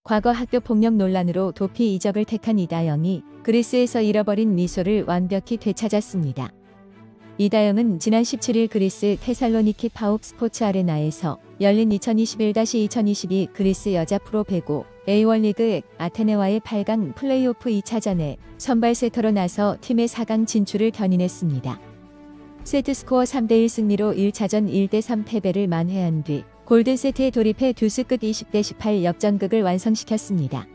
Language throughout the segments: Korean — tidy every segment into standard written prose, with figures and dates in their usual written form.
과거 학교 폭력 논란으로 도피 이적을 택한 이다영이 그리스에서 잃어버린 미소를 완벽히 되찾았습니다. 이다영은 지난 17일 그리스 테살로니키 파욱 스포츠 아레나에서 열린 2021-2022 그리스 여자 프로 배구 A1리그 아테네와의 8강 플레이오프 2차전에 선발 세터로 나서 팀의 4강 진출을 견인했습니다. 세트스코어 3대1 승리로 1차전 1대3 패배를 만회한 뒤 골든세트에 돌입해 듀스 끝 20대18 역전극을 완성시켰습니다.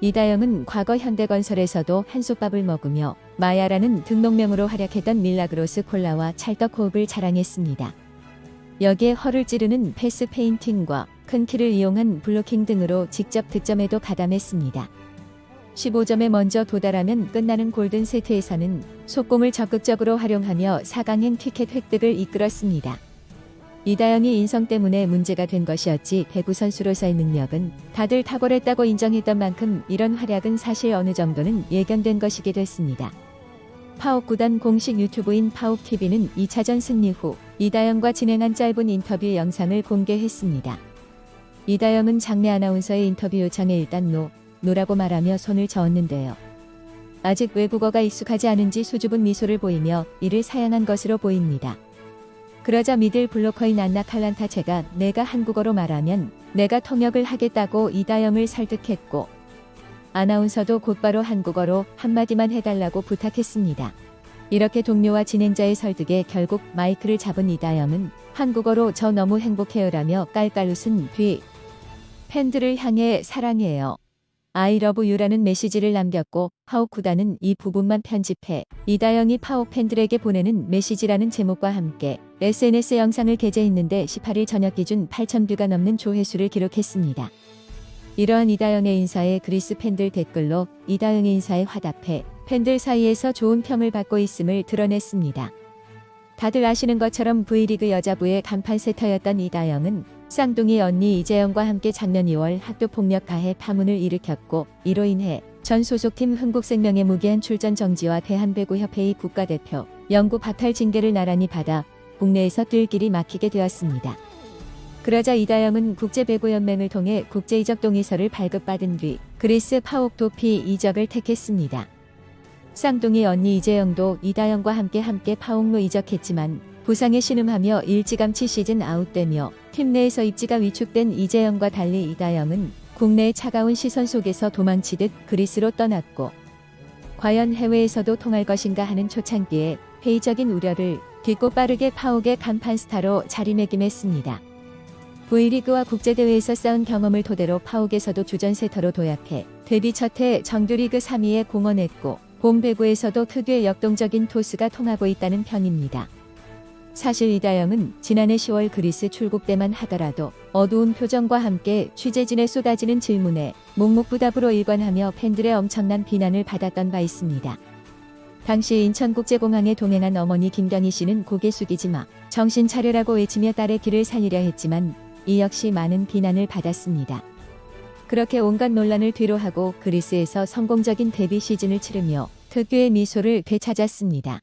이다영은 과거 현대건설에서도 한솥밥을 먹으며 마야라는 등록명으로 활약했던 밀라그로스 콜라와 찰떡호흡을 자랑했습니다. 여기에 허를 찌르는 패스 페인팅과 큰 키를 이용한 블로킹 등으로 직접 득점에도 가담했습니다. 15점에 먼저 도달하면 끝나는 골든세트에서는 속공을 적극적으로 활용하며 4강행 티켓 획득을 이끌었습니다. 이다영이 인성 때문에 문제가 된 것이었지 배구 선수로서의 능력은 다들 탁월했다고 인정했던 만큼 이런 활약은 사실 어느 정도는 예견된 것이기도 했습니다. 파욱 구단 공식 유튜브인 파욱TV는 2차전 승리 후 이다영과 진행한 짧은 인터뷰 영상을 공개했습니다. 이다영은 장내 아나운서의 인터뷰 요청에 일단 노라고 말하며 손을 저었는데요. 아직 외국어가 익숙하지 않은지 수줍은 미소를 보이며 이를 사양한 것으로 보입니다. 그러자 미들 블로커인 안나 칼란타체가 내가 한국어로 말하면 내가 통역을 하겠다고 이다영을 설득했고 아나운서도 곧바로 한국어로 한마디만 해달라고 부탁했습니다. 이렇게 동료와 진행자의 설득에 결국 마이크를 잡은 이다영은 한국어로 저 너무 행복해요라며 깔깔 웃은 뒤 팬들을 향해 사랑해요. I love you라는 메시지를 남겼고 파욱 구단은 이 부분만 편집해 이다영이 파욱 팬들에게 보내는 메시지라는 제목과 함께 SNS 영상을 게재했는데 18일 저녁 기준 8,000뷰가 넘는 조회수를 기록했습니다. 이러한 이다영의 인사에 그리스 팬들 댓글로 이다영의 인사에 화답해 팬들 사이에서 좋은 평을 받고 있음을 드러냈습니다. 다들 아시는 것처럼 V리그 여자부의 간판 세터였던 이다영은 쌍둥이 언니 이재영과 함께 작년 2월 학교 폭력 가해 파문을 일으켰고 이로 인해 전 소속팀 흥국생명의 무기한 출전 정지와 대한배구협회의 국가대표 영구 박탈 징계를 나란히 받아 국내에서 뛸 길이 막히게 되었습니다. 그러자 이다영은 국제배구연맹을 통해 국제이적 동의서를 발급받은 뒤 그리스 파욱 도피 이적을 택했습니다. 쌍둥이 언니 이재영도 이다영과 함께 파옥로 이적했지만 부상에 신음하며 일찌감치 시즌 아웃되며 팀 내에서 입지가 위축된 이재영과 달리 이다영은 국내의 차가운 시선 속에서 도망치듯 그리스로 떠났고 과연 해외에서도 통할 것인가 하는 초창기에 회의적인 우려를 딛고 빠르게 파옥의 간판 스타로 자리매김했습니다. V리그와 국제대회에서 쌓은 경험을 토대로 파옥에서도 주전 세터로 도약해 데뷔 첫해 정규리그 3위에 공헌했고 봄 배구에서도 특유의 역동적인 토스가 통하고 있다는 평입니다. 사실 이다영은 지난해 10월 그리스 출국 때만 하더라도 어두운 표정과 함께 취재진의 쏟아지는 질문에 묵묵부답으로 일관하며 팬들의 엄청난 비난을 받았던 바 있습니다. 당시 인천국제공항에 동행한 어머니 김경희 씨는 고개 숙이지 마, 정신 차려라고 외치며 딸의 길을 살리려 했지만 이 역시 많은 비난을 받았습니다. 그렇게 온갖 논란을 뒤로하고 그리스에서 성공적인 데뷔 시즌을 치르며 특유의 미소를 되찾았습니다.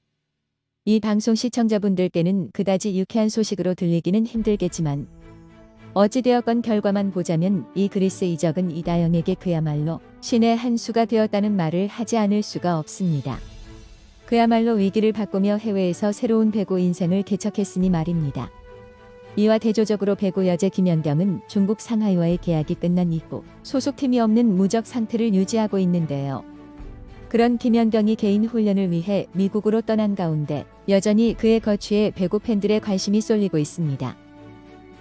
이 방송 시청자분들께는 그다지 유쾌한 소식으로 들리기는 힘들겠지만 어찌되었건 결과만 보자면 이 그리스 이적은 이다영에게 그야말로 신의 한 수가 되었다는 말을 하지 않을 수가 없습니다. 그야말로 위기를 바꾸며 해외에서 새로운 배구 인생을 개척했으니 말입니다. 이와 대조적으로 배구 여제 김연경은 중국 상하이와의 계약이 끝난 이후 소속팀이 없는 무적 상태를 유지하고 있는데요. 그런 김연경이 개인 훈련을 위해 미국으로 떠난 가운데 여전히 그의 거취에 배구 팬들의 관심이 쏠리고 있습니다.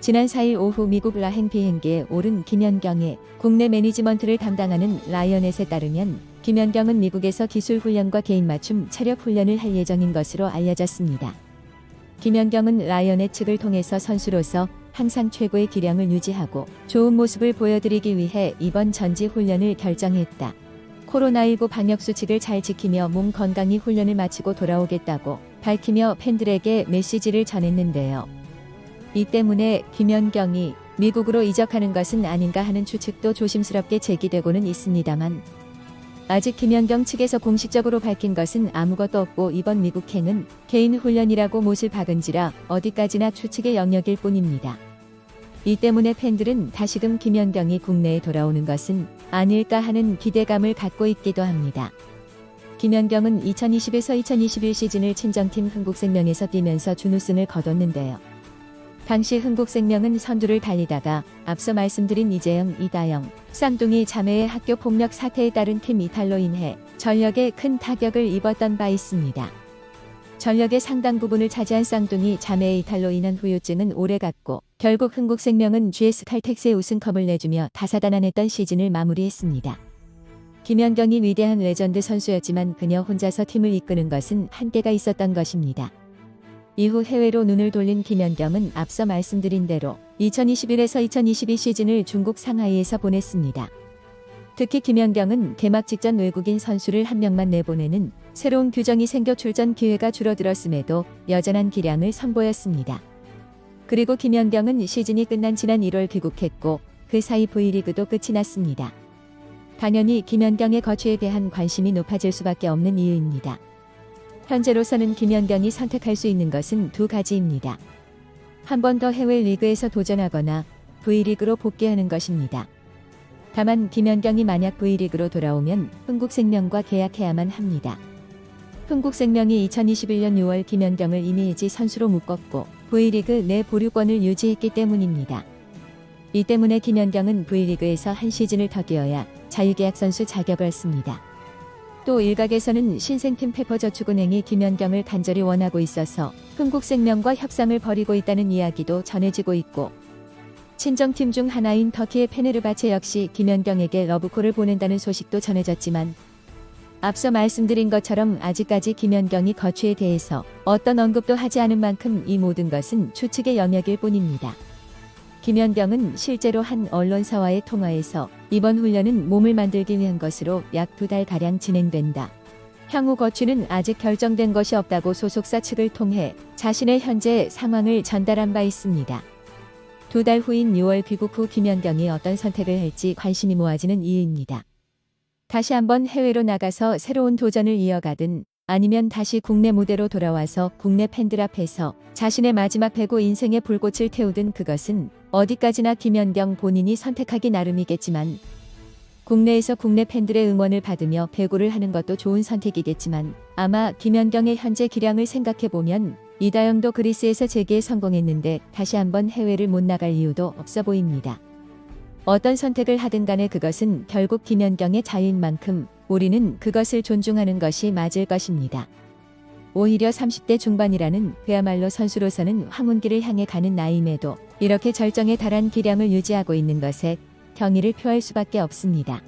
지난 4일 오후 미국 라행 비행기에 오른 김연경의 국내 매니지먼트를 담당하는 라이언넷에 따르면 김연경은 미국에서 기술 훈련과 개인 맞춤 체력 훈련을 할 예정인 것으로 알려졌습니다. 김연경은 라이언넷 측을 통해서 선수로서 항상 최고의 기량을 유지하고 좋은 모습을 보여드리기 위해 이번 전지 훈련을 결정했다. 코로나19 방역수칙을 잘 지키며 몸 건강히 훈련을 마치고 돌아오겠다고 밝히며 팬들에게 메시지를 전했는데요. 이 때문에 김연경이 미국으로 이적하는 것은 아닌가 하는 추측도 조심스럽게 제기되고는 있습니다만 아직 김연경 측에서 공식적으로 밝힌 것은 아무것도 없고 이번 미국행은 개인 훈련이라고 못을 박은지라 어디까지나 추측의 영역일 뿐입니다. 이 때문에 팬들은 다시금 김연경이 국내에 돌아오는 것은 아닐까 하는 기대감을 갖고 있기도 합니다. 김연경은 2020에서 2021 시즌을 친정팀 흥국생명에서 뛰면서 준우승을 거뒀는데요. 당시 흥국생명은 선두를 달리다가 앞서 말씀드린 이재영, 이다영, 쌍둥이 자매의 학교 폭력 사태에 따른 팀 이탈로 인해 전력에 큰 타격을 입었던 바 있습니다. 전력의 상당 부분을 차지한 쌍둥이 자매의 이탈로 인한 후유증은 오래갔고 결국 흥국생명은 GS 칼텍스의 우승컵을 내주며 다사다난했던 시즌을 마무리했습니다. 김연경이 위대한 레전드 선수였지만 그녀 혼자서 팀을 이끄는 것은 한계가 있었던 것입니다. 이후 해외로 눈을 돌린 김연경은 앞서 말씀드린 대로 2021에서 2022 시즌을 중국 상하이에서 보냈습니다. 특히 김연경은 개막 직전 외국인 선수를 한 명만 내보내는 새로운 규정이 생겨 출전 기회가 줄어들었음에도 여전한 기량을 선보였습니다. 그리고 김연경은 시즌이 끝난 지난 1월 귀국했고 그 사이 V리그도 끝이 났습니다. 당연히 김연경의 거취에 대한 관심이 높아질 수밖에 없는 이유입니다. 현재로서는 김연경이 선택할 수 있는 것은 두 가지입니다. 한 번 더 해외 리그에서 도전하거나 V리그로 복귀하는 것입니다. 다만 김연경이 만약 V리그로 돌아오면 흥국생명과 계약해야만 합니다. 흥국생명이 2021년 6월 김연경을 이미지 선수로 묶었고 V리그 내 보류권을 유지했기 때문입니다. 이 때문에 김연경은 V리그에서 한 시즌을 더 뛰어야 자유계약 선수 자격을 얻습니다. 또 일각에서는 신생팀 페퍼저축은행이 김연경을 간절히 원하고 있어서 흥국생명과 협상을 벌이고 있다는 이야기도 전해지고 있고 친정팀 중 하나인 터키의 페네르바체 역시 김연경에게 러브콜을 보낸다는 소식도 전해졌지만 앞서 말씀드린 것처럼 아직까지 김연경이 거취에 대해서 어떤 언급도 하지 않은 만큼 이 모든 것은 추측의 영역일 뿐입니다. 김연경은 실제로 한 언론사와의 통화에서 이번 훈련은 몸을 만들기 위한 것으로 약 2달가량 진행된다. 향후 거취는 아직 결정된 것이 없다고 소속사 측을 통해 자신의 현재 상황을 전달한 바 있습니다. 2달 후인 6월 귀국 후 김연경이 어떤 선택을 할지 관심이 모아지는 이유입니다. 다시 한번 해외로 나가서 새로운 도전을 이어가든 아니면 다시 국내 무대로 돌아와서 국내 팬들 앞에서 자신의 마지막 배구 인생의 불꽃을 태우든 그것은 어디까지나 김연경 본인이 선택하기 나름이겠지만 국내에서 국내 팬들의 응원을 받으며 배구를 하는 것도 좋은 선택이겠지만 아마 김연경의 현재 기량을 생각해보면 이다영도 그리스에서 재기에 성공했는데 다시 한번 해외를 못 나갈 이유도 없어 보입니다. 어떤 선택을 하든 간에 그것은 결국 김연경의 자유인 만큼 우리는 그것을 존중하는 것이 맞을 것입니다. 오히려 30대 중반이라는 그야말로 선수로서는 황혼기를 향해 가는 나이임에도 이렇게 절정에 달한 기량을 유지하고 있는 것에 경의를 표할 수밖에 없습니다.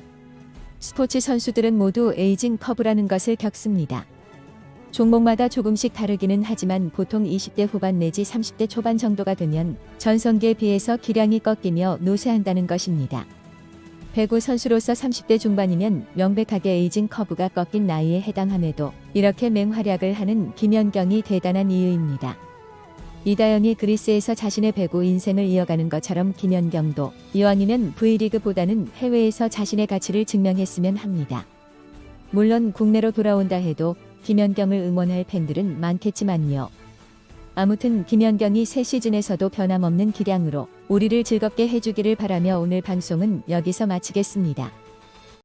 스포츠 선수들은 모두 에이징 커브라는 것을 겪습니다. 종목마다 조금씩 다르기는 하지만 보통 20대 후반 내지 30대 초반 정도가 되면 전성기에 비해서 기량이 꺾이며 노쇠한다는 것입니다. 배구 선수로서 30대 중반이면 명백하게 에이징 커브가 꺾인 나이에 해당함에도 이렇게 맹활약을 하는 김연경이 대단한 이유입니다. 이다영이 그리스에서 자신의 배구 인생을 이어가는 것처럼 김연경도 이왕이면 V리그보다는 해외에서 자신의 가치를 증명했으면 합니다. 물론 국내로 돌아온다 해도 김연경을 응원할 팬들은 많겠지만요. 아무튼 김연경이 새 시즌에서도 변함없는 기량으로 우리를 즐겁게 해주기를 바라며 오늘 방송은 여기서 마치겠습니다.